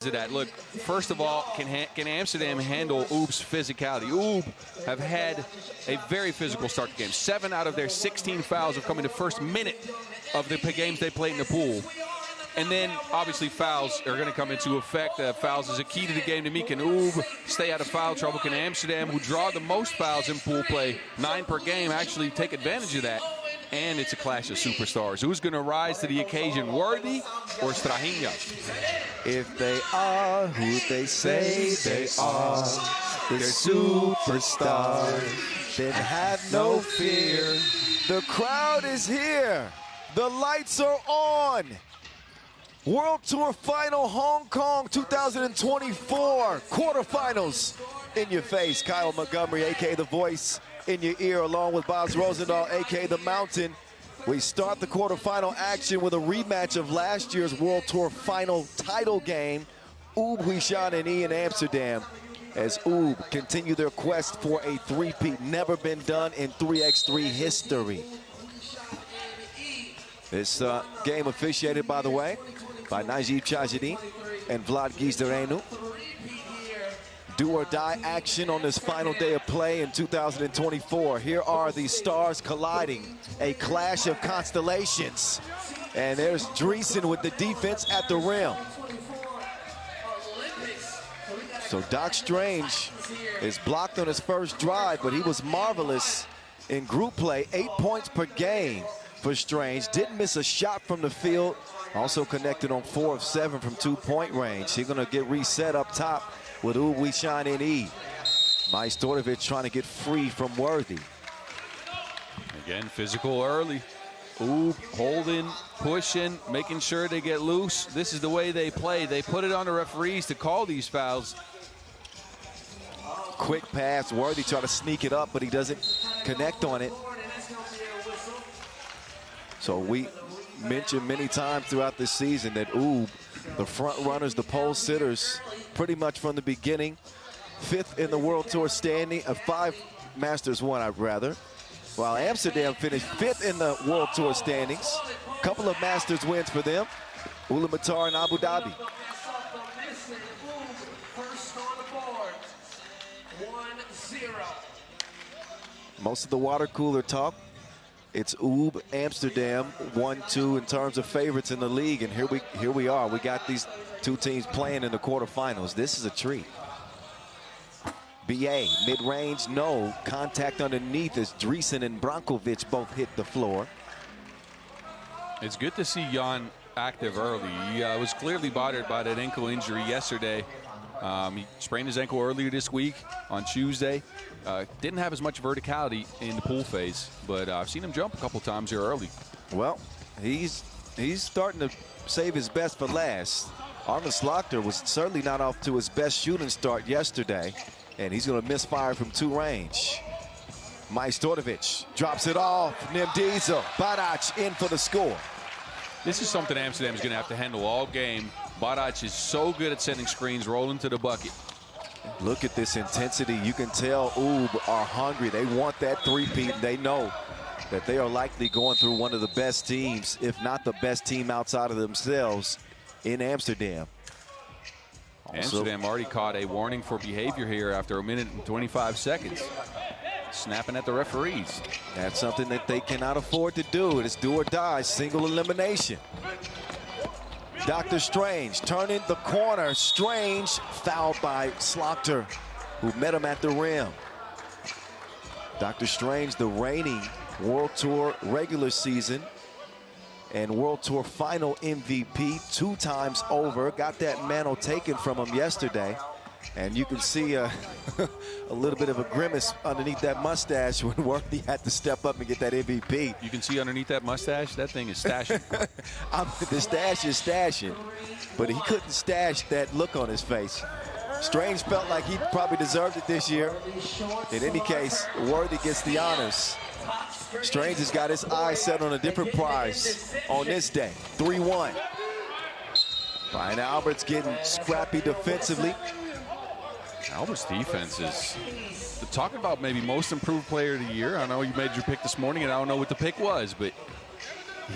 To that. Look, first of all, can Amsterdam handle Oob's physicality? Oob have had a very physical start to the game. 7 out of their 16 fouls have come in the first minute of the games they played in the pool. And then, obviously, fouls are going to come into effect. Fouls is a key to the game to me. Can Oob stay out of foul trouble? Can Amsterdam, who draw the most fouls in pool play, 9 per game, actually take advantage of that? And it's a clash of superstars. Who's going to rise to the occasion, Worthy or Strahinja? If they are who they say they are, they're superstars, then have no fear. The crowd is here. The lights are on. World Tour Final Hong Kong 2024 quarterfinals in your face. Kyle Montgomery, a.k.a. The Voice, in your ear, along with Boz Rosendahl, a.k.a. The Mountain. We start the quarterfinal action with a rematch of last year's World Tour Final title game. Oob, Huishan, and Ian Amsterdam, as Oob continue their quest for a three-peat. Never been done in 3x3 history. This game officiated, by the way, by Najib Chajidi and Vlad Gizdarenu. Do-or-die action on this final day of play in 2024. Here are the stars colliding, a clash of constellations. And there's Dreesen with the defense at the rim. So Doc Strange is blocked on his first drive, but he was marvelous in group play. 8 points per game for Strange. Didn't miss a shot from the field. Also connected on 4 of 7 from 2-point range. He's gonna get reset up top with Oob, Huishan, and E. Majstorovic trying to get free from Worthy. Again, physical early. Oob holding, pushing, making sure they get loose. This is the way they play. They put it on the referees to call these fouls. Quick pass, Worthy trying to sneak it up, but he doesn't connect on it. So we mentioned many times throughout this season that Oob, the front runners, the pole sitters, pretty much from the beginning, 5th in the World Tour standing, 5 Masters won, I'd rather. While Amsterdam finished 5th in the World Tour standings. Couple of Masters wins for them, Ulaanbaatar and Abu Dhabi. Most of the water cooler talk, it's Oob, Amsterdam, 1-2 in terms of favorites in the league, and here we are. We got these two teams playing in the quarterfinals. This is a treat. BA, mid-range, no. Contact underneath as Dreesen and Brankovic both hit the floor. It's good to see Jan active early. He was clearly bothered by that ankle injury yesterday. He sprained his ankle earlier this week on Tuesday. Didn't have as much verticality in the pool phase, but I've seen him jump a couple times here early. Well, he's starting to save his best for last. Armin Slaughter was certainly not off to his best shooting start yesterday, and he's going to misfire from 2 range. Majstorovic drops it off. Nimdiza, Badac in for the score. This is something Amsterdam is going to have to handle all game. Badac is so good at sending screens, rolling to the bucket. Look at this intensity. You can tell Oob are hungry. They want that three-peat. They know that they are likely going through one of the best teams, if not the best team outside of themselves, in Amsterdam. Amsterdam already caught a warning for behavior here after 1 minute and 25 seconds. Snapping at the referees. That's something that they cannot afford to do. It is do or die, single elimination. Dr. Strange turning the corner. Strange fouled by Slaughter, who met him at the rim. Dr. Strange, the reigning World Tour regular season and World Tour Final MVP 2 times over. Got that mantle taken from him yesterday. And you can see a little bit of a grimace underneath that mustache when Worthy had to step up and get that MVP. You can see underneath that mustache, that thing is stashing. The stash is stashing, but he couldn't stash that look on his face. Strange felt like he probably deserved it this year. In any case, Worthy gets the honors. Strange has got his eyes set on a different prize on this day, 3-1. Ryan Albert's getting scrappy defensively. Albert's defense is talking about maybe most improved player of the year. I know you made your pick this morning, and I don't know what the pick was, but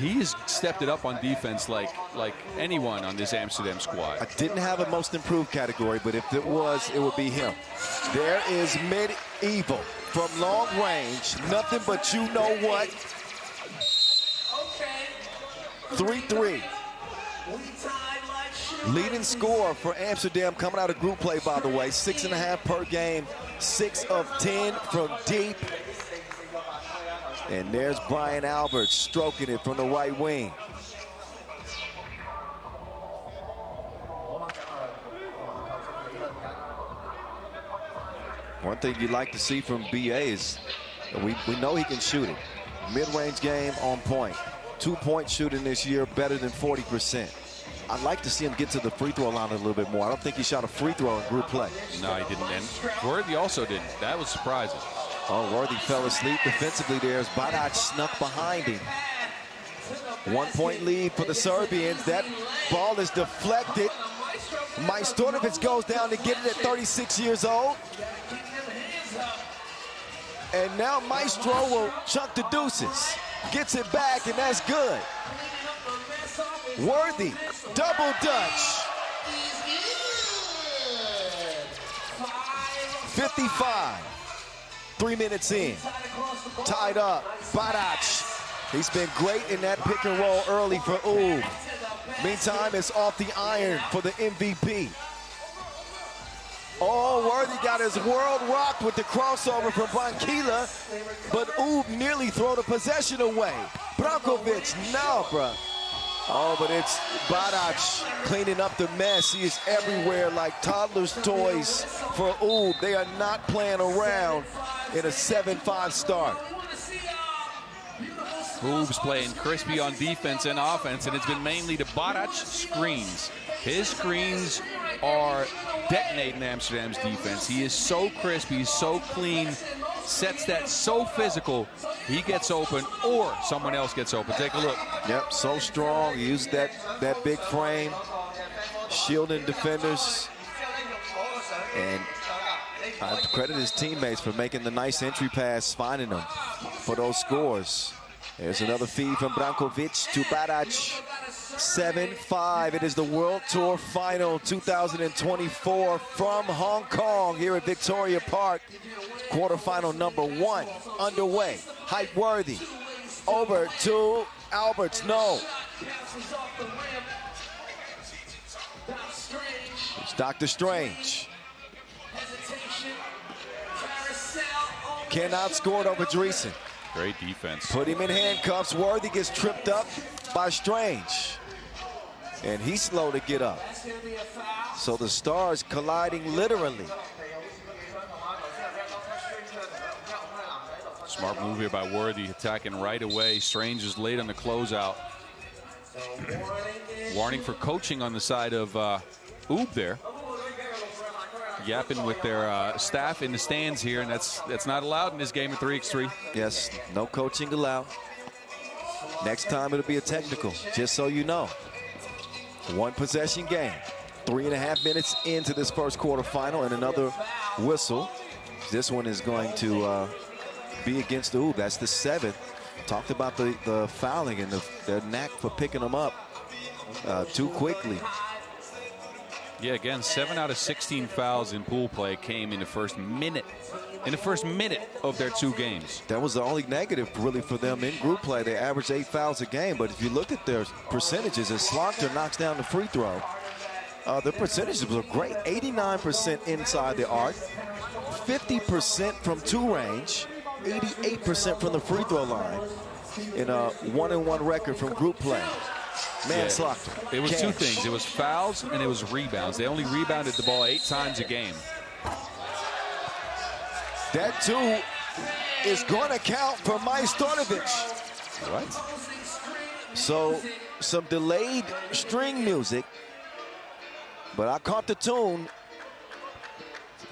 He's stepped it up on defense like anyone on this Amsterdam squad. I didn't have a most improved category, but if it was, it would be him. There is Medieval from long range. Nothing but you know what. 3-3. Leading scorer for Amsterdam coming out of group play, by the way. 6.5 per game. 6 of 10 from deep. And there's Brian Alberts stroking it from the right wing. One thing you like to see from BA is we know he can shoot it. Mid-range game on point. 2-point shooting this year, better than 40%. I'd like to see him get to the free throw line a little bit more. I don't think he shot a free throw in group play. No, he didn't. And Worthy also didn't. That was surprising. Oh, Worthy fell asleep defensively there as Badac snuck behind him. 1-point lead for the Serbians. That ball is deflected. Majstorovic goes down to get it at 36 years old. And now Maestro will chuck the deuces. Gets it back, and that's good. Worthy, double dutch. 55. 3 minutes in. Tied up. Badac. He's been great in that pick and roll early for Oob. Meantime, it's off the iron for the MVP. Oh, Worthy got his world rocked with the crossover from Branquilla, but Oob nearly throw the possession away. Brankovic, now, bruh. Oh, but it's Badac cleaning up the mess. He is everywhere like toddler's toys for Oob. They are not playing around in a 7-5 start. Oob's playing crispy on defense and offense, and it's been mainly to Badac screens. His screens are detonating Amsterdam's defense. He is so crisp, he's so clean, sets that so physical, he gets open or someone else gets open. Take a look. Yep, so strong. Used that big frame, shielding defenders. And I credit his teammates for making the nice entry pass, finding them for those scores. There's another feed from Brankovic to Badac. 7-5. It is the World Tour Final 2024 from Hong Kong here at Victoria Park. Quarterfinal number 1 underway. Height Worthy. Over to Alberts. No. It's Dr. Strange. Cannot score it over Dreesen. Great defense. Put him in handcuffs. Worthy gets tripped up by Strange. And he's slow to get up. So the stars colliding literally. Smart move here by Worthy, attacking right away. Strange is late on the closeout. Warning for coaching on the side of Oob there. Yapping with their staff in the stands here, and that's not allowed in this game of 3x3. Yes, no coaching allowed. Next time it'll be a technical, just so you know. 1 possession game. 3.5 minutes into this first quarterfinal, and another whistle. This one is going to be against the Oob. That's the 7th. Talked about the fouling and their knack for picking them up too quickly. Yeah, again, 7 out of 16 fouls in pool play came in the first minute. In the first minute of their 2 games. That was the only negative really for them in group play. They averaged 8 fouls a game, but if you look at their percentages, as Slaughter knocks down the free throw, their percentages were great. 89% inside the arc, 50% from 2 range, 88% from the free throw line in a 1-and-1 record from group play. Man, Slaughter. It was 2 things. It was fouls and it was rebounds. They only rebounded the ball 8 times a game. That 2 is going to count for Majstorovic. What? So some delayed string music, but I caught the tune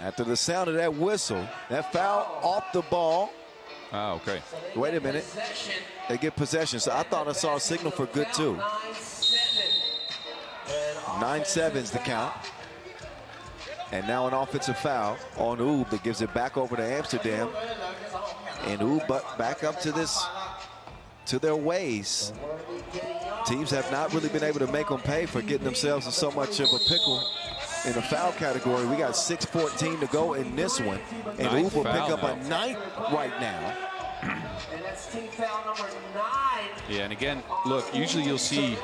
after the sound of that whistle. That foul off the ball. Oh, okay. Wait a minute. They get possession. So I thought I saw a signal for good too. 9-7's the count. And now an offensive foul on Oob that gives it back over to Amsterdam. And Oob back up to their ways. Teams have not really been able to make them pay for getting themselves in so much of a pickle in the foul category. We got 6:14 to go in this one. And Oob will pick up a 9th right now. And that's team foul number 9. Yeah, and again, look, usually you'll see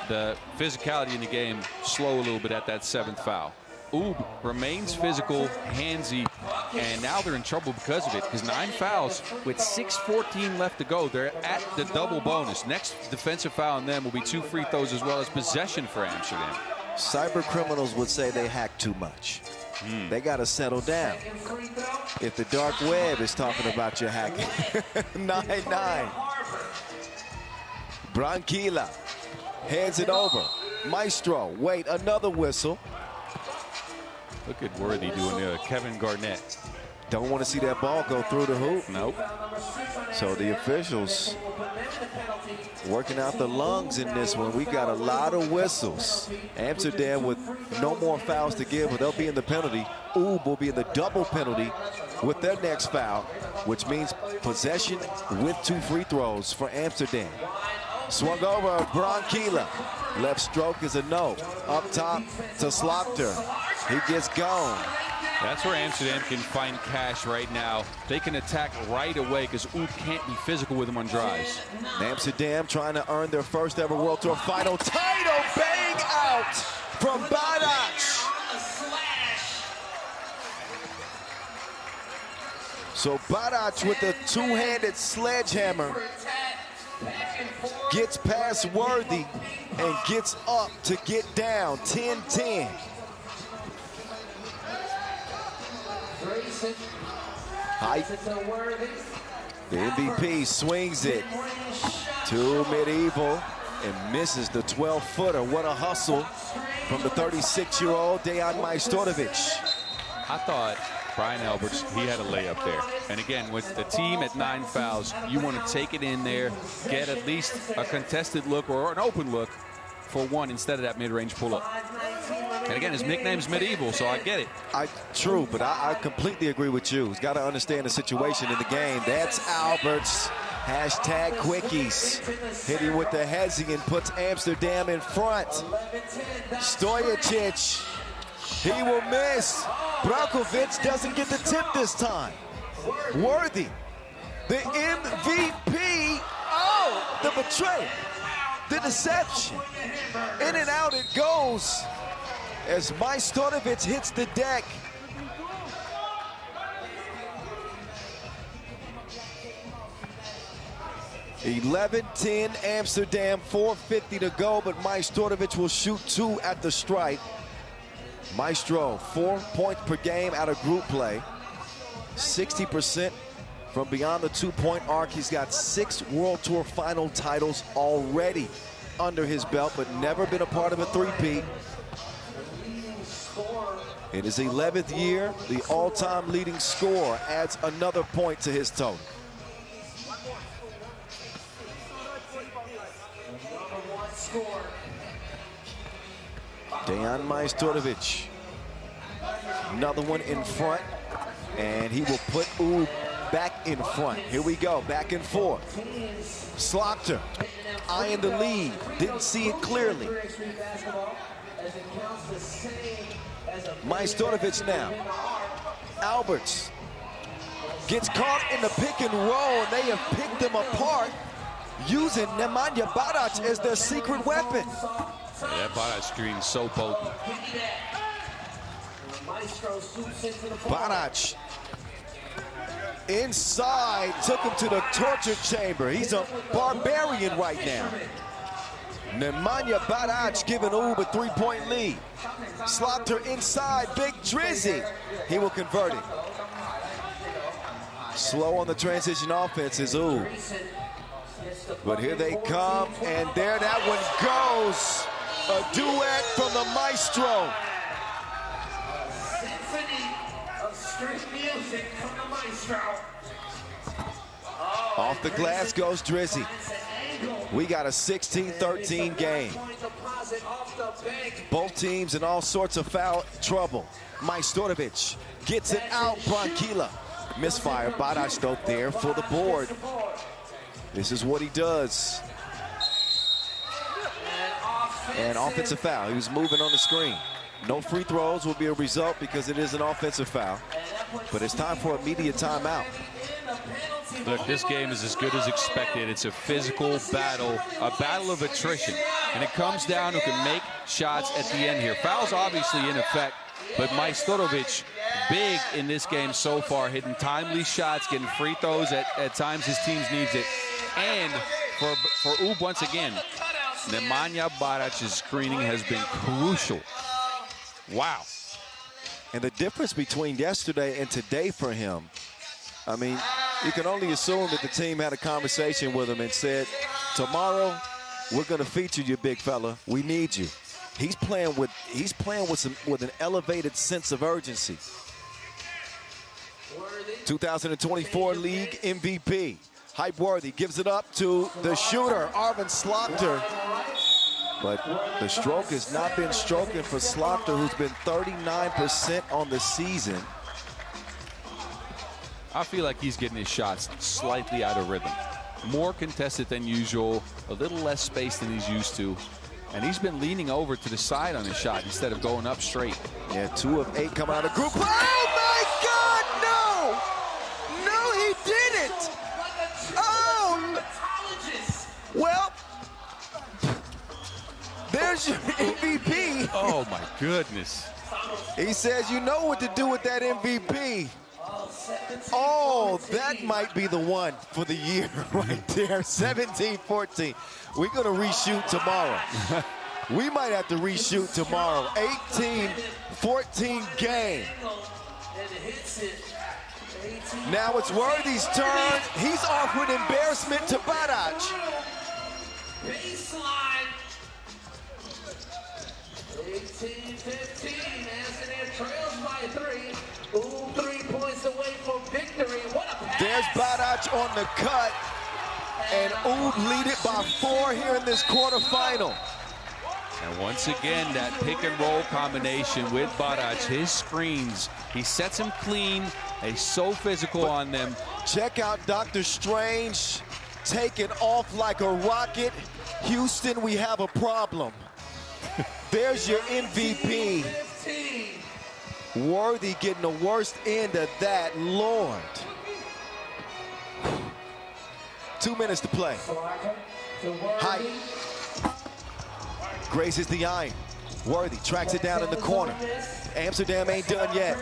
the physicality in the game slow a little bit at that 7th foul. Oob remains physical, handsy, and now they're in trouble because of it, because 9 fouls with 6:14 left to go. They're at the double bonus. Next defensive foul on them will be 2 free throws as well as possession for Amsterdam. Cyber criminals would say they hack too much. They got to settle down. If the dark web is talking about your hacking. 9-9. Branquilla hands it over. Maestro, wait, another whistle. Look at Worthy doing Kevin Garnett. Don't want to see that ball go through the hoop. Nope. So the officials working out the lungs in this one. We got a lot of whistles. Amsterdam with no more fouls to give, but they'll be in the penalty. Oob will be in the double penalty with their next foul, which means possession with 2 free throws for Amsterdam. Swung over, Branquilla. Left stroke is a no. Up top to Slaughter. He gets gone. That's where Amsterdam can find cash right now. They can attack right away because Oob can't be physical with them on drives. Amsterdam trying to earn their first ever World Tour final title. Bang out from Badac. So Badac with the 2-handed sledgehammer gets past Worthy and gets up to get down 10-10. Hype. The MVP swings it to Medieval and misses the 12-footer. What a hustle from the 36-year-old Dejan Majstorovic. I thought Brian Alberts, he had a layup there. And again, with the team at 9 fouls, you want to take it in there, get at least a contested look or an open look for one instead of that mid-range pull-up. And again, his nickname's Medieval, so I get it. True, but I completely agree with you. He's got to understand the situation in the game. That's Alberts. Hashtag quickies. Hitting with the hezzy and puts Amsterdam in front. Stojicic. He will miss. Brankovic doesn't get the tip this time. Worthy. The MVP. Oh, the betrayal. The deception. In and out it goes as Majstorovic hits the deck. (11-10) Amsterdam, 4:50 to go, but Majstorovic will shoot 2 at the stripe. Maestro, 4 points per game out of group play. 60% from beyond the 2-point arc. He's got 6 World Tour final titles already under his belt, but never been a part of a three-peat. In his 11th year, the all-time leading scorer adds another point to his total. Dejan Majstorovic, another one in front, and he will put Oob back in front. Here we go, back and forth. Slaughter, eyeing the lead, didn't see it clearly. Majstorovic now. Alberts gets caught in the pick and roll, and they have picked them apart using Nemanja Badac as their secret weapon. Yeah, that Badac screen so potent. Badac inside, took him to the torture chamber. He's a barbarian right now. Nemanja Badac giving Oob a 3-point lead. Slaughter inside, big Drizzy. He will convert it. Slow on the transition offense is Oob. But here they come, and there that one goes. A duet from the Maestro. Symphony of street music from the Maestro. Off the glass goes Drizzy. We got a 16-13 game. Both teams in all sorts of foul trouble. Majstorovic gets it out. Branquilla. Misfire. Badac though there for the board. This is what he does. And offensive foul. He was moving on the screen. No free throws will be a result because it is an offensive foul. But it's time for immediate timeout. Look, this game is as good as expected. It's a physical battle, a battle of attrition. And it comes down who can make shots at the end here. Fouls obviously in effect, but Majstorovic big in this game so far, hitting timely shots, getting free throws at times his team needs it. And for Ub once again, Nemanja Barac's screening has been crucial. Wow. And the difference between yesterday and today for him, I mean, you can only assume that the team had a conversation with him and said, tomorrow we're going to feature you, big fella. We need you. He's playing with an elevated sense of urgency. 2024 league MVP. Hype Worthy gives it up to the shooter, Arvin Slaughter. But the stroke has not been stroking for Slaughter, who's been 39% on the season. I feel like he's getting his shots slightly out of rhythm. More contested than usual, a little less space than he's used to. And he's been leaning over to the side on his shot instead of going up straight. Yeah, 2 of 8 coming out of group. Oh my God, no! No, he didn't! Oh! Well, there's your MVP. Oh my goodness. He says, you know what to do with that MVP. Oh, that might be the one for the year right there. 17-14. We're going to reshoot tomorrow. We might have to reshoot tomorrow. 18-14 game. Now it's Worthy's turn. He's off with embarrassment to Barac. Baseline. 18-15. Amsterdam trails by 3. Ooh, 3 points away from victory. What a pass. There's Barac on the cut. And Ub lead it by 4 here in this quarterfinal. And once again, that pick and roll combination with Barac, his screens, he sets them clean. He's so physical on them. Check out Dr. Strange taking off like a rocket. Houston, we have a problem. There's your MVP. Worthy getting the worst end of that, Lord. 2 minutes to play. Height. Graces the iron. Worthy tracks it down in the corner. Amsterdam ain't done yet.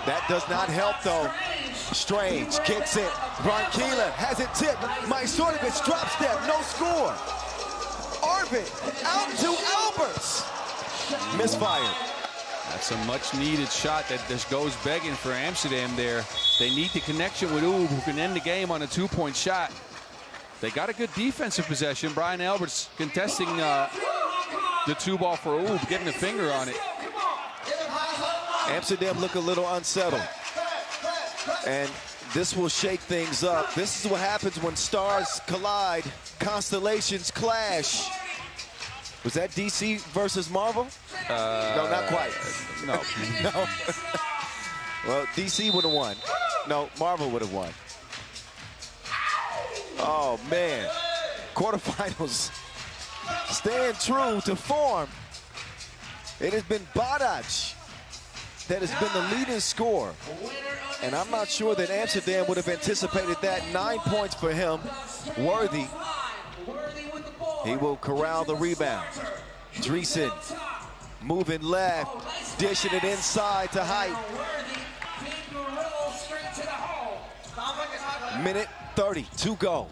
That does not help though. Strange kicks it. Bronquila has it tipped. Majstorovic drop step, no score. Arvin out to Alberts. Misfired. That's a much needed shot that just goes begging for Amsterdam there. They need the connection with Ub, who can end the game on a 2-point shot. They got a good defensive possession. Brian Alberts contesting the 2 ball for Ub, getting a finger on it. Amsterdam look a little unsettled. And this will shake things up. This is what happens when stars collide, constellations clash. Was that DC versus Marvel? No, not quite. No. No. Well, DC would have won. No, Marvel would have won. Oh, man. Quarterfinals staying true to form. It has been Barac that has been the leading scorer. And I'm not sure that Amsterdam would have anticipated that. 9 points for him. Worthy. He will corral the rebound. Dreesen moving left, dishing it inside to Height. Minute 30 to go.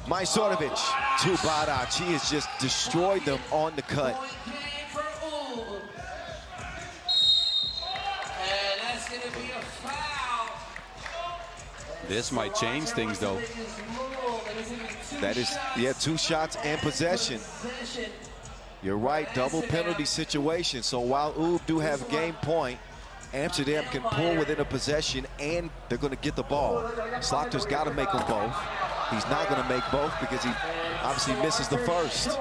Majstorovic to Barac. He has just destroyed them on the cut. This might change things, though. That is, yeah, 2 shots and possession. You're right, double penalty situation. So while Ub do have game point, Amsterdam can pull within a possession and they're going to get the ball. Slaughter's got to make them both. He's not going to make both because he obviously misses the first.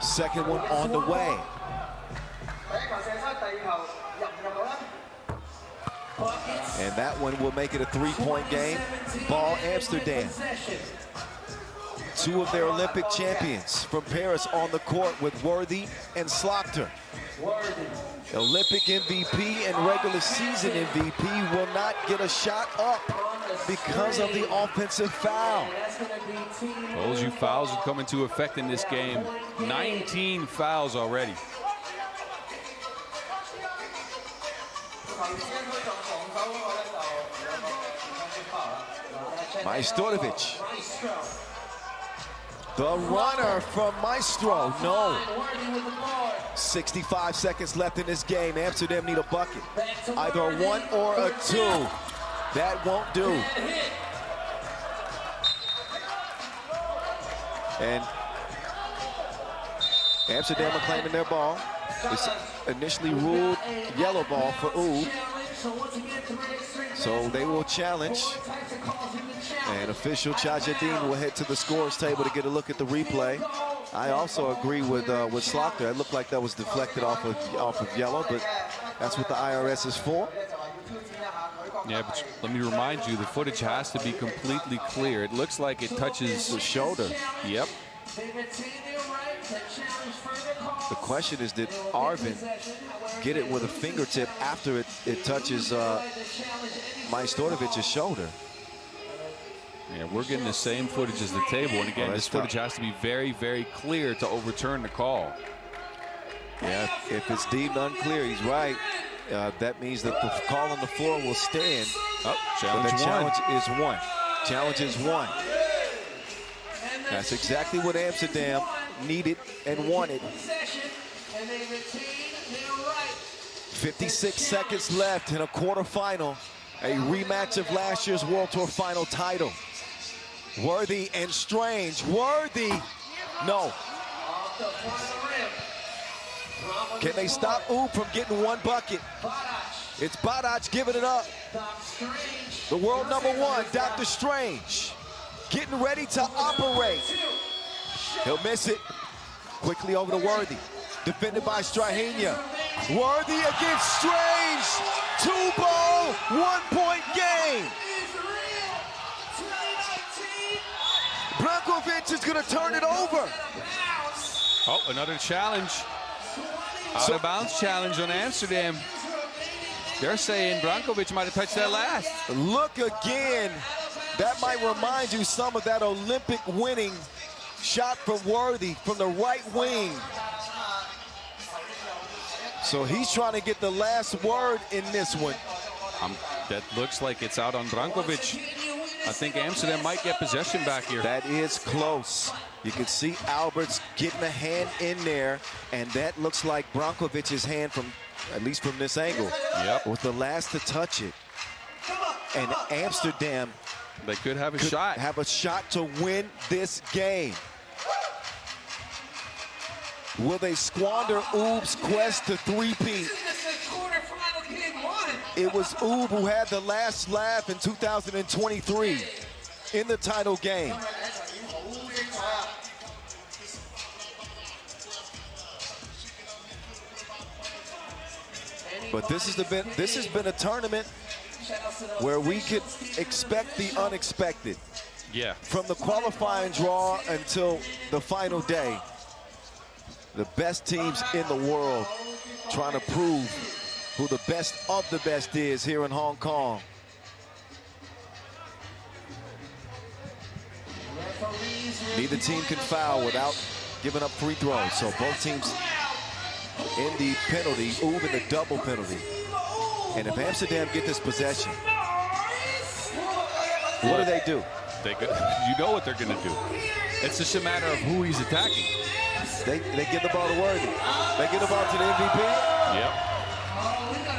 Second one on the way. And that one will make it a 3-point game. Ball Amsterdam. two of their Olympic champions from Paris on the court with Worthy and Slaughter. Olympic MVP and regular season MVP will not get a shot up because of the offensive foul. Told you fouls would come into effect in this game. 19 fouls already. Majstorovic. The runner from Maestro. No. 65 seconds left in this game. Amsterdam need a bucket. Either a 1 or a 2. That won't do. And Amsterdam are claiming their ball. It's initially ruled yellow ball for Oob. So they will challenge. And official Chajadin will head to the scorer's table to get a look at the replay. I also agree with Slaughter. It looked like that was deflected off of yellow, but that's what the IRS is for. Yeah, but let me remind you, the footage has to be completely clear. It looks like it touches the shoulder. Yep. The question is, did Arvin get it with a fingertip after it touches Majstorovic's shoulder? Yeah, we're getting the same footage as the table. And again, this footage has to be very, very clear to overturn the call. Yeah, if it's deemed unclear, he's right. That means that the call on the floor will stand. Oh, challenge is one. Challenge is one. That's exactly what Amsterdam needed and wanted. 56 seconds left in a quarterfinal. A rematch of last year's World Tour final title. Worthy and Strange. Worthy. No. Can they stop Oob from getting one bucket? It's Badac giving it up. The world #1, Dr. Strange, getting ready to operate. He'll miss it. Quickly over to Worthy. Defended by Strahenia. Worthy against Strange. 2-ball, 1-point game. Brankovic is going to turn it over. Oh, another challenge. Out of bounds challenge on Amsterdam. They're saying Brankovic might have touched that last. Look again. That might remind you some of that Olympic winning shot from Worthy from the right wing. So he's trying to get the last word in this one. That looks like it's out on Brankovic. I think Amsterdam might get possession back here. That is close. You can see Alberts getting a hand in there, and that looks like Brankovic's hand from, at least from this angle. Yep. Was the last to touch it. And Amsterdam, they could have a shot. Have a shot to win this game. Will they squander Oob's quest to three-peat? It was Oob who had the last laugh in 2023 in the title game. But this has been a tournament where we could expect the unexpected. Yeah. From the qualifying draw until the final day, the best teams in the world trying to prove who the best of the best is here in Hong Kong. Neither team can foul without giving up free throws. So both teams in the penalty, Oob in the double penalty. And if Amsterdam get this possession, what do they do? You know what they're going to do. It's just a matter of who he's attacking. They give the ball to Worthy. They give the ball to the MVP. Yep.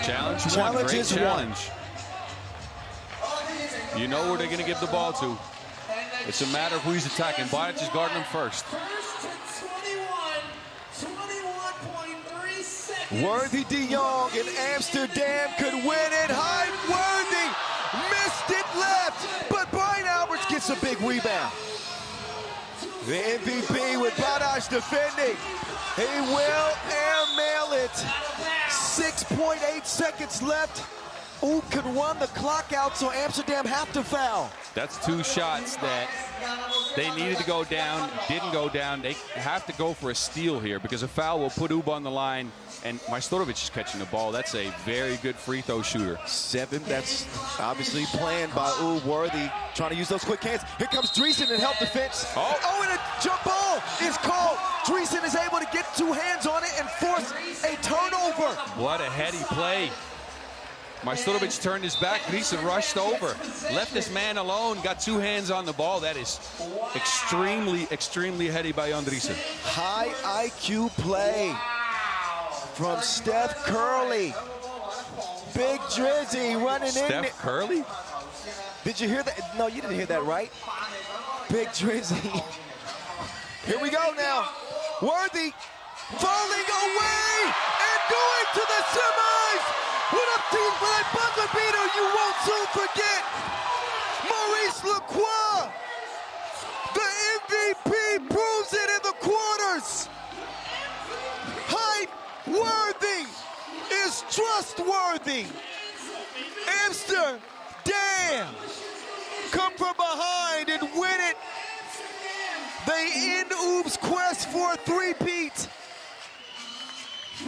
Challenge is challenge. You know where they're going to give the ball to. It's a matter of who he's attacking. Badac is guarding him first. Worthy de Jong and Amsterdam could win it. High Worthy missed it left, but Brian Alberts gets a big rebound. The MVP with Badac defending. He will airmail it. 6.8 seconds left. Oob could run the clock out, so Amsterdam have to foul. That's two shots that They needed to go down, didn't go down. They have to go for a steal here because a foul will put Ub on the line. And Majstorovic is catching the ball. That's a very good free throw shooter. 7, that's obviously planned by Ub. Worthy trying to use those quick hands. Here comes Dreesen in help defense. Oh, and a jump ball is called. Dreesen is able to get 2 hands on it and force a turnover. What a heady play. Majstorovic turned his back. Dreesen rushed over. Left this man alone. Got 2 hands on the ball. That is extremely, extremely heady by Jan Dreesen. High IQ play from Steph Curley. Big Drizzy running in. Steph Curley? Did you hear that? No, you didn't hear that, right? Big Drizzy. Here we go now. Worthy falling away and going to the semis. With a buzzer beater you won't soon forget. Maurice Lacroix, the MVP, proves it in the quarters. Hype Worthy is trustworthy. Amsterdam come from behind and win it. They end Ub's quest for a three-peat.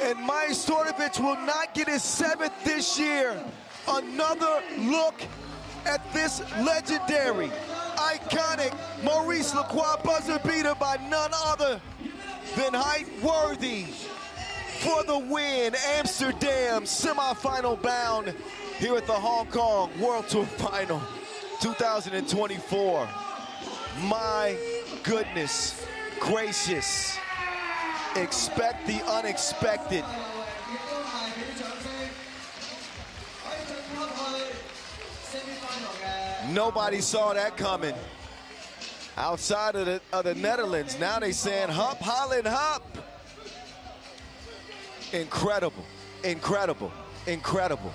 And Majstorovic will not get his 7th this year. Another look at this legendary, iconic Maurice Lacroix buzzer beater by none other than Hype Worthy for the win. Amsterdam semifinal bound here at the Hong Kong World Tour Final 2024. My goodness gracious. Expect the unexpected. Nobody saw that coming. Outside of the Netherlands, now they saying hup, Holland, hup. Incredible, incredible, incredible.